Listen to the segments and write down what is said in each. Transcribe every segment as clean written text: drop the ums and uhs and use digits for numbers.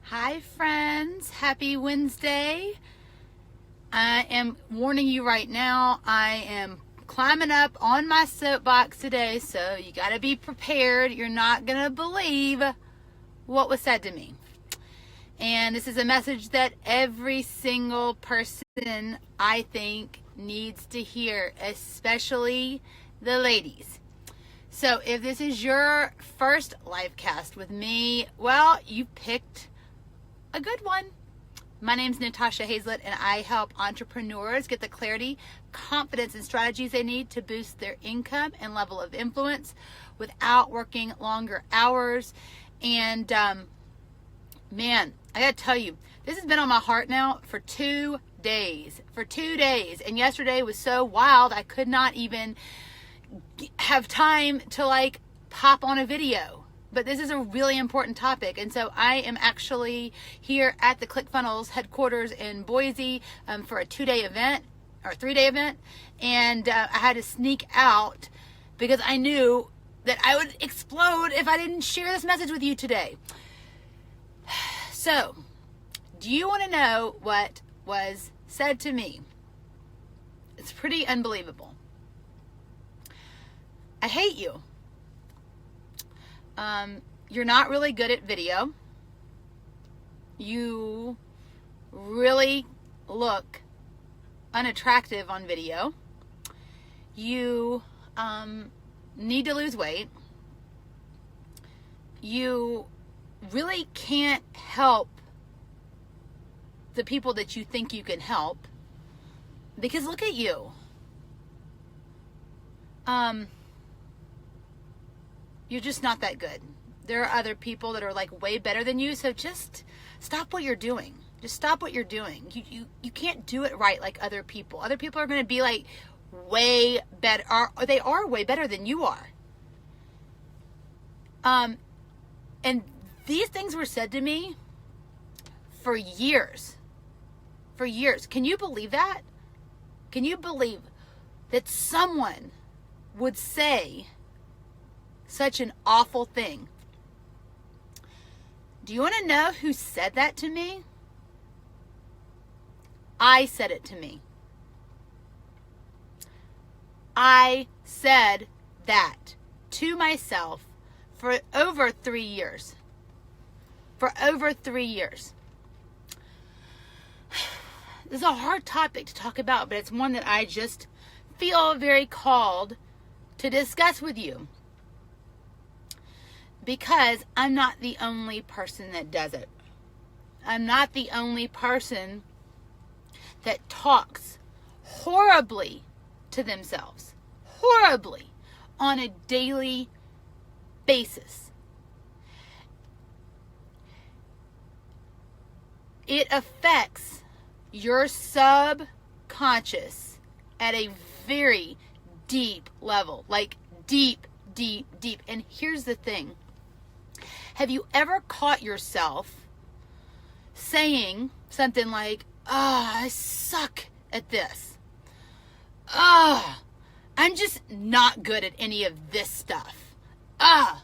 Hi friends, happy Wednesday. I am warning you right now, I am climbing up on my soapbox today, so you got to be prepared. You're not going to believe what was said to me. And this is a message that every single person, I think, needs to hear, especially the ladies. So if this is your first live cast with me, well, you picked a good one. My name's Natasha Hazlett, and I help entrepreneurs get the clarity, confidence, and strategies they need to boost their income and level of influence without working longer hours. And man, I gotta tell you, this has been on my heart now for 2 days. And yesterday was so wild, I could not even have time to pop on a video. But this is a really important topic, and so I am actually here at the ClickFunnels headquarters in Boise for a 2-day event or 3-day event, and I had to sneak out because I knew that I would explode if I didn't share this message with you today. So, do you want to know what was said to me? It's pretty unbelievable. I hate you. You're not really good at video. You really look unattractive on video. You need to lose weight. You really can't help the people that you think you can help, because look at you. You're just not that good. There are other people that are way better than you, so just stop what you're doing. Just stop what you're doing. You can't do it right like other people. Other people are going to be way better, or they are way better than you are. And these things were said to me for years. For years. Can you believe that? Can you believe that someone would say such an awful thing? Do you want to know who said that to me? I said it to me. I said that to myself for over 3 years. For over 3 years. This is a hard topic to talk about, but it's one that I just feel very called to discuss with you. Because I'm not the only person that does it. I'm not the only person that talks horribly to themselves. Horribly. On a daily basis. It affects your subconscious at a very deep level. Deep. And here's the thing. Have you ever caught yourself saying something like, I suck at this. I'm just not good at any of this stuff. I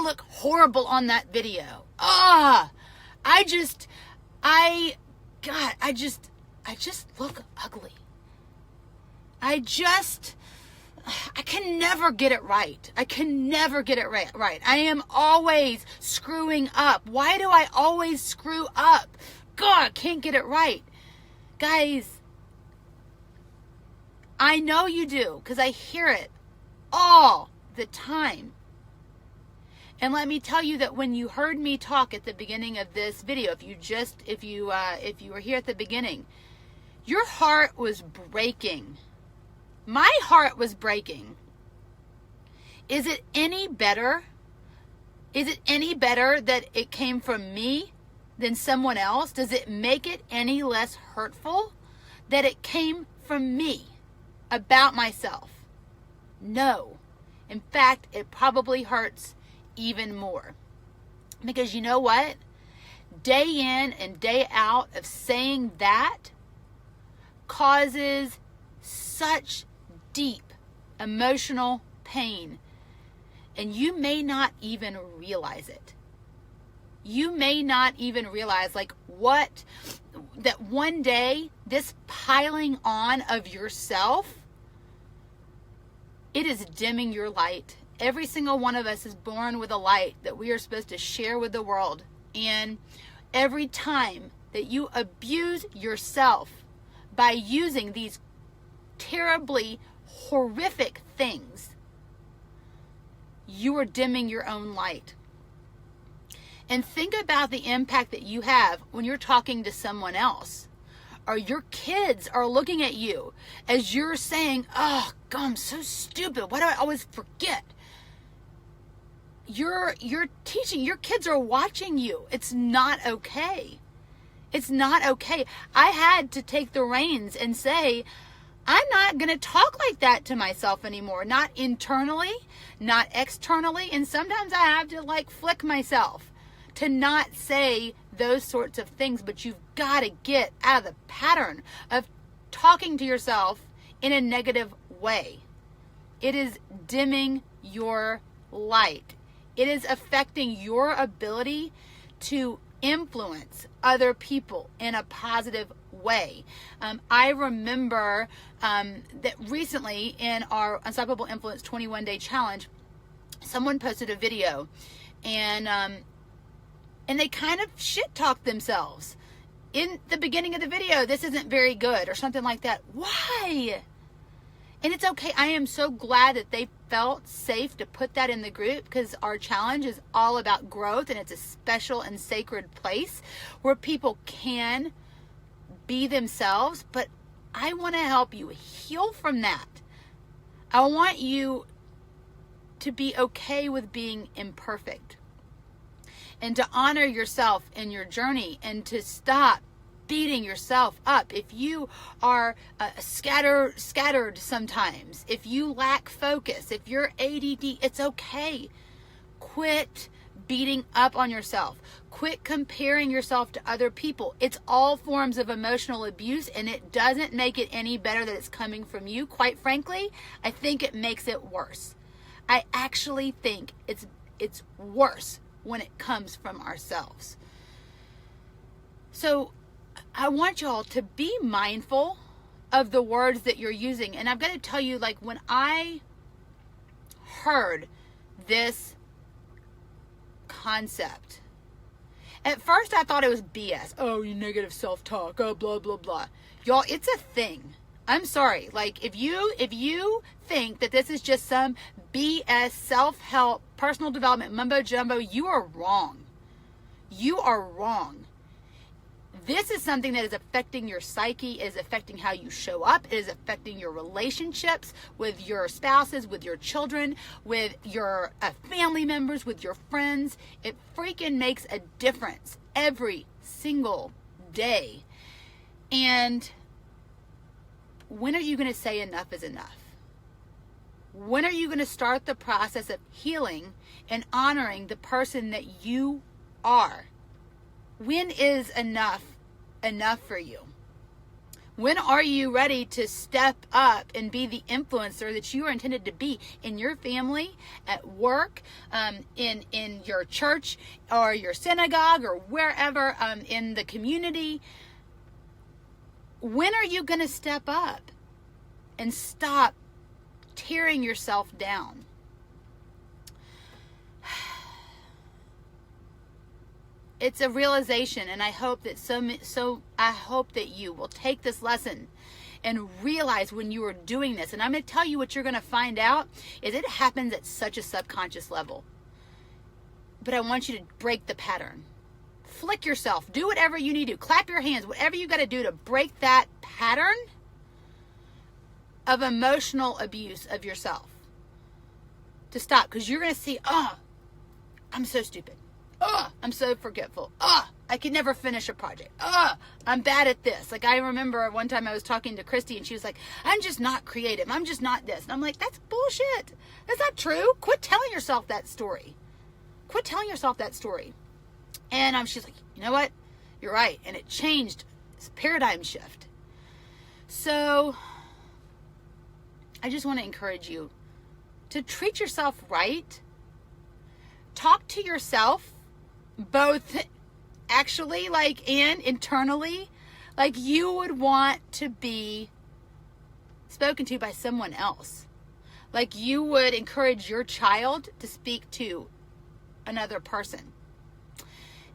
look horrible on that video. I just look ugly. I can never get it right. I am always screwing up. Why do I always screw up? God, I can't get it right. Guys, I know you do, because I hear it all the time. And let me tell you that when you heard me talk at the beginning of this video, if you were here at the beginning, your heart was breaking. My heart was breaking. Is it any better? Is it any better that it came from me than someone else? Does it make it any less hurtful that it came from me about myself? No. In fact, it probably hurts even more. Because you know what? Day in and day out of saying that causes such deep emotional pain, and you may not even realize it. You may not even realize that one day this piling on of yourself, it is dimming your light. Every single one of us is born with a light that we are supposed to share with the world. And every time that you abuse yourself by using these terribly horrific things, you are dimming your own light. And think about the impact that you have when you're talking to someone else, or your kids are looking at you as you're saying, oh, God, I'm so stupid. Why do I always forget? You're teaching, your kids are watching you. It's not okay. It's not okay. I had to take the reins and say, I'm not going to talk like that to myself anymore. Not internally, not externally. And sometimes I have to flick myself to not say those sorts of things. But you've got to get out of the pattern of talking to yourself in a negative way. It is dimming your light. It is affecting your ability to influence other people in a positive way. I remember that recently in our Unstoppable Influence 21-day challenge, someone posted a video and they kind of shit talked themselves in the beginning of the video. This isn't very good or something like that. Why? And it's okay. I am so glad that they felt safe to put that in the group, because our challenge is all about growth, and it's a special and sacred place where people can be themselves. But I want to help you heal from that. I want you to be okay with being imperfect and to honor yourself in your journey and to stop beating yourself up. If you are scattered sometimes, if you lack focus, if you're ADD, it's okay. Quit beating up on yourself. Quit comparing yourself to other people. It's all forms of emotional abuse, and it doesn't make it any better that it's coming from you. Quite frankly, I think it makes it worse. I actually think it's worse when it comes from ourselves. So I want y'all to be mindful of the words that you're using. And I've got to tell you, when I heard this concept, at first I thought it was BS. Oh, you negative self-talk. Oh, blah, blah, blah. Y'all, it's a thing. I'm sorry. If you think that this is just some BS self-help, personal development, mumbo jumbo, you are wrong. You are wrong. This is something that is affecting your psyche, is affecting how you show up, it is affecting your relationships with your spouses, with your children, with your family members, with your friends. It freaking makes a difference every single day. And when are you going to say enough is enough? When are you going to start the process of healing and honoring the person that you are? When is enough for you? When are you ready to step up and be the influencer that you are intended to be in your family, at work, in your church or your synagogue or wherever, in the community? When are you going to step up and stop tearing yourself down? It's a realization, and I hope that I hope that you will take this lesson and realize when you are doing this. And I'm going to tell you what you're going to find out is it happens at such a subconscious level. But I want you to break the pattern. Flick yourself. Do whatever you need to. Clap your hands. Whatever you got to do to break that pattern of emotional abuse of yourself. To stop. Because you're going to see, I'm so stupid. I'm so forgetful. I could never finish a project. I'm bad at this. I remember one time I was talking to Christy and she was like, I'm just not creative. I'm just not this. And I'm like, that's bullshit. That's not true. Quit telling yourself that story. Quit telling yourself that story. And she's like, you know what? You're right. And it changed. It's a paradigm shift. So I just want to encourage you to treat yourself right. Talk to yourself both actually and internally, you would want to be spoken to by someone else. You would encourage your child to speak to another person.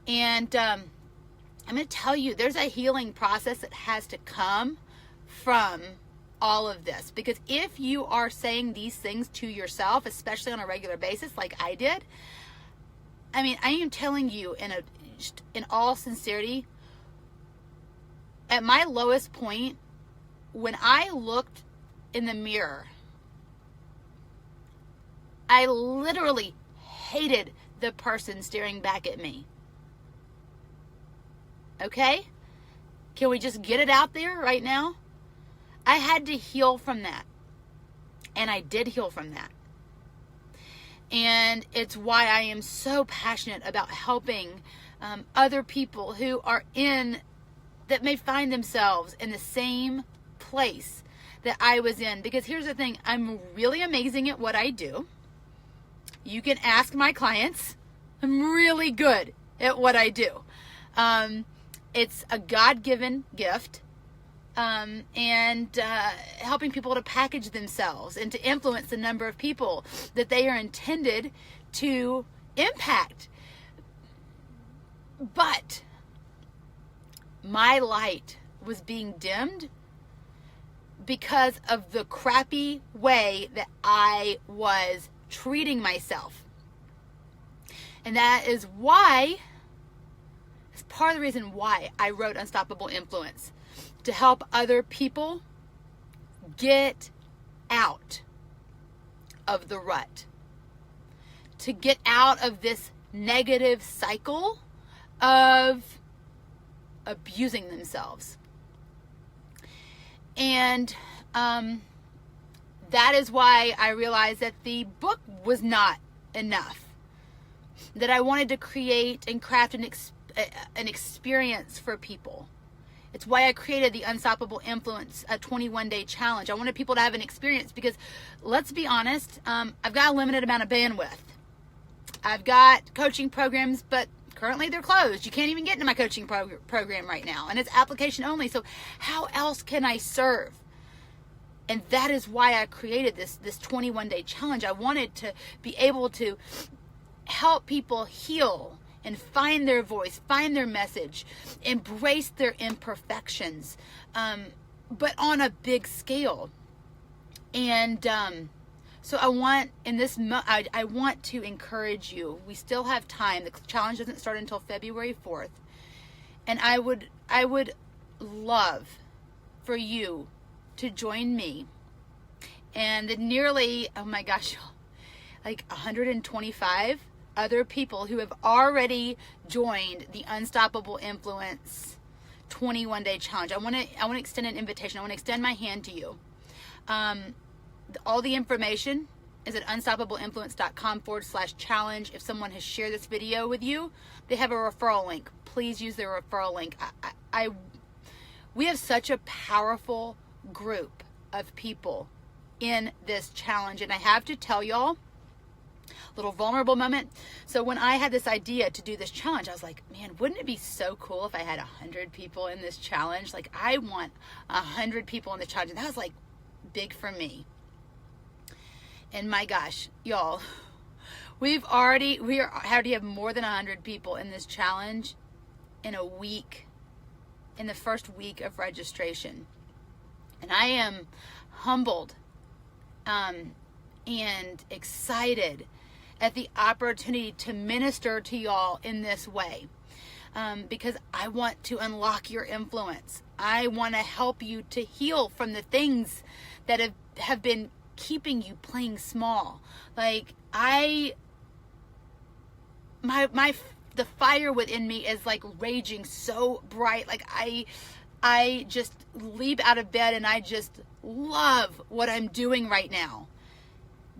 And I'm going to tell you, there's a healing process that has to come from all of this. Because if you are saying these things to yourself, especially on a regular basis, like I did, I am telling you in all sincerity, at my lowest point, when I looked in the mirror, I literally hated the person staring back at me. Okay? Can we just get it out there right now? I had to heal from that. And I did heal from that. And it's why I am so passionate about helping other people who are that may find themselves in the same place that I was in. Because here's the thing, I'm really amazing at what I do. You can ask my clients. I'm really good at what I do. It's a God-given gift. And helping people to package themselves and to influence the number of people that they are intended to impact. But my light was being dimmed because of the crappy way that I was treating myself. And that is why, it's part of the reason why I wrote Unstoppable Influence. To help other people get out of the rut. To get out of this negative cycle of abusing themselves. And that is why I realized that the book was not enough. That I wanted to create and craft an experience for people. It's why I created the Unstoppable Influence, a 21-day challenge. I wanted people to have an experience because, let's be honest, I've got a limited amount of bandwidth. I've got coaching programs, but currently they're closed. You can't even get into my coaching program right now, and it's application only. So how else can I serve? And that is why I created this 21-day challenge. I wanted to be able to help people heal and find their voice, find their message, embrace their imperfections, but on a big scale. And so I want to encourage you. We still have time. The challenge doesn't start until February 4th, and I would love for you to join me and the nearly 125 other people who have already joined the Unstoppable Influence 21-day challenge. I want to extend an invitation. I want to extend my hand to you. All the information is at unstoppableinfluence.com/challenge. If someone has shared this video with you, they have a referral link. Please use their referral link. We have such a powerful group of people in this challenge, and I have to tell y'all, little vulnerable moment. So when I had this idea to do this challenge, I was like, man, wouldn't it be so cool if I had 100 people in this challenge? I want 100 people in the challenge. And that was big for me. And my gosh, y'all, we already have more than 100 people in this challenge in a week, in the first week of registration. And I am humbled and excited at the opportunity to minister to y'all in this way, because I want to unlock your influence. I want to help you to heal from the things that have been keeping you playing small. The fire within me is raging so bright. I just leap out of bed and I just love what I'm doing right now.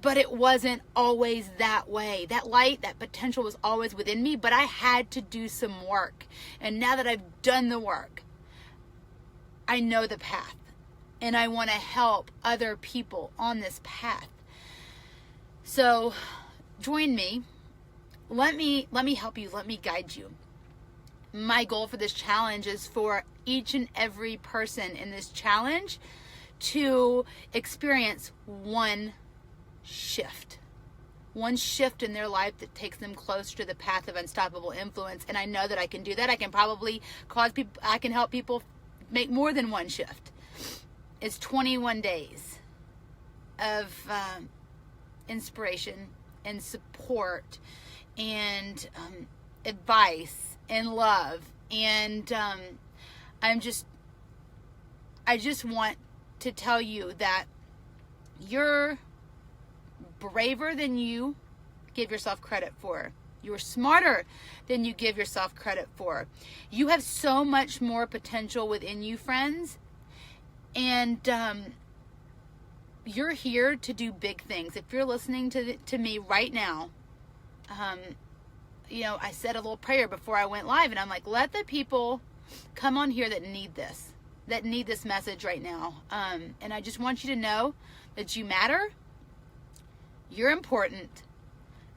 But it wasn't always that way. That light, that potential was always within me, but I had to do some work. And now that I've done the work, I know the path. And I want to help other people on this path. So join me. let me help you. Let me guide you. My goal for this challenge is for each and every person in this challenge to experience one shift in their life that takes them closer to the path of unstoppable influence. And I know that I can do that. I can probably I can help people make more than one shift. It's 21 days of inspiration and support and advice and love. And I just want to tell you that you're braver than you give yourself credit for. You're smarter than you give yourself credit for. You have so much more potential within you, friends. And you're here to do big things. If you're listening to me right now, I said a little prayer before I went live, and I'm like, let the people come on here that need this message right now. And I just want you to know that you matter. You're important.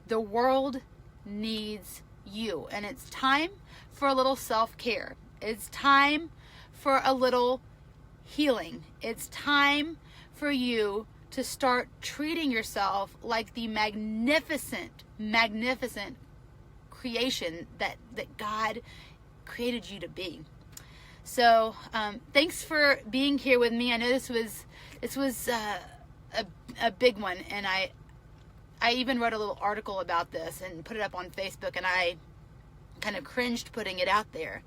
The world needs you. And it's time for a little self-care. It's time for a little healing. It's time for you to start treating yourself like the magnificent creation that God created you to be. So thanks for being here with me. I know this was a big one, and I even wrote a little article about this and put it up on Facebook, and I kind of cringed putting it out there.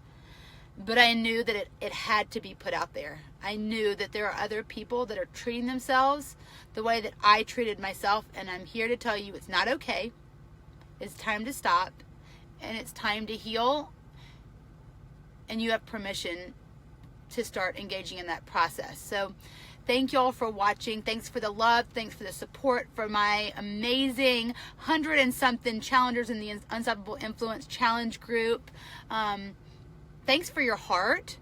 But I knew that it had to be put out there. I knew that there are other people that are treating themselves the way that I treated myself, and I'm here to tell you it's not okay. It's time to stop, and it's time to heal, and you have permission to start engaging in that process. So thank you all for watching. Thanks for the love. Thanks for the support for my amazing 100 and something challengers in the Unstoppable Influence Challenge group. Thanks for your heart.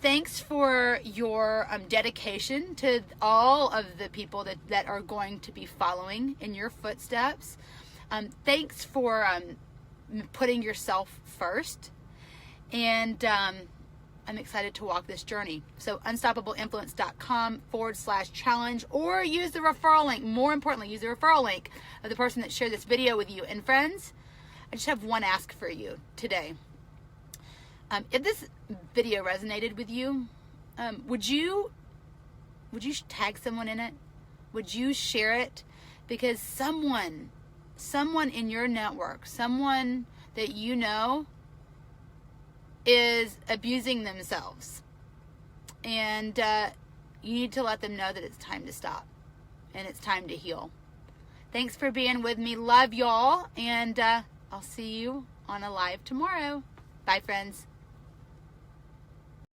Thanks for your dedication to all of the people that are going to be following in your footsteps. Thanks for putting yourself first. And I'm excited to walk this journey. So unstoppableinfluence.com/challenge, or use the referral link. More importantly, use the referral link of the person that shared this video with you. And friends, I just have one ask for you today. If this video resonated with you, would you tag someone in it? Would you share it? Because someone in your network, someone that you know, is abusing themselves, and you need to let them know that it's time to stop and it's time to heal. Thanks for being with me. Love y'all, and I'll see you on a live tomorrow. Bye, friends.